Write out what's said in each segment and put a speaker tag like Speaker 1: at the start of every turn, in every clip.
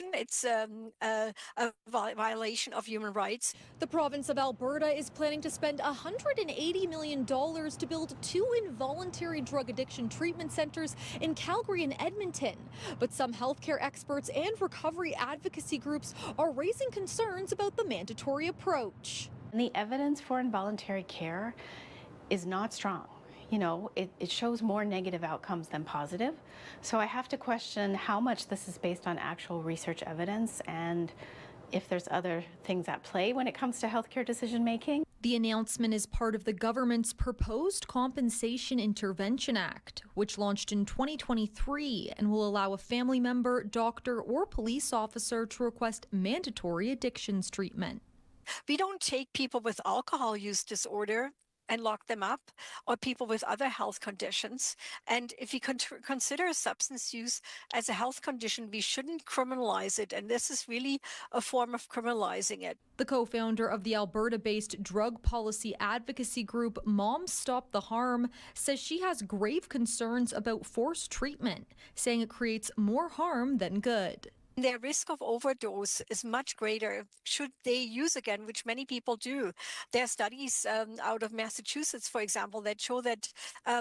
Speaker 1: It's a violation of human rights.
Speaker 2: The province of Alberta is planning to spend $180 million to build 2 involuntary drug addiction treatment centers in Calgary and Edmonton. But some healthcare experts and recovery advocacy groups are raising concerns about the mandatory approach.
Speaker 3: And the evidence for involuntary care is not strong. You know, it shows more negative outcomes than positive. So I have to question how much this is based on actual research evidence and if there's other things at play when it comes to healthcare decision making.
Speaker 2: The announcement is part of the government's proposed Compensation Intervention Act, which launched in 2023 and will allow a family member, doctor, or police officer to request mandatory addictions treatment.
Speaker 1: We don't take people with alcohol use disorder and lock them up, or people with other health conditions. And if you consider substance use as a health condition, we shouldn't criminalize it. And this is really a form of criminalizing it.
Speaker 2: The co-founder of the Alberta-based drug policy advocacy group Moms Stop the Harm says she has grave concerns about forced treatment, saying it creates more harm than good.
Speaker 1: Their risk of overdose is much greater should they use again, which many people do. There are studies out of Massachusetts, for example, that show that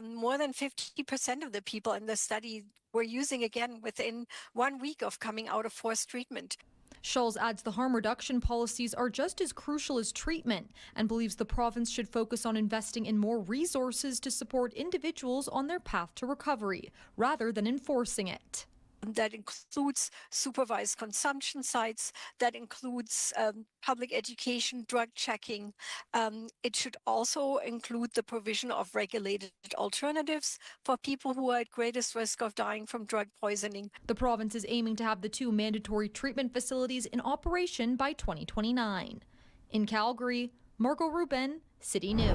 Speaker 1: more than 50% of the people in the study were using again within 1 week of coming out of forced treatment.
Speaker 2: Schulz adds the harm reduction policies are just as crucial as treatment and believes the province should focus on investing in more resources to support individuals on their path to recovery, rather than enforcing it.
Speaker 1: That includes supervised consumption sites, that includes public education, drug checking. It should also include the provision of regulated alternatives for people who are at greatest risk of dying from drug poisoning.
Speaker 2: The province is aiming to have the 2 mandatory treatment facilities in operation by 2029. In Calgary, Margot Rubin, City News.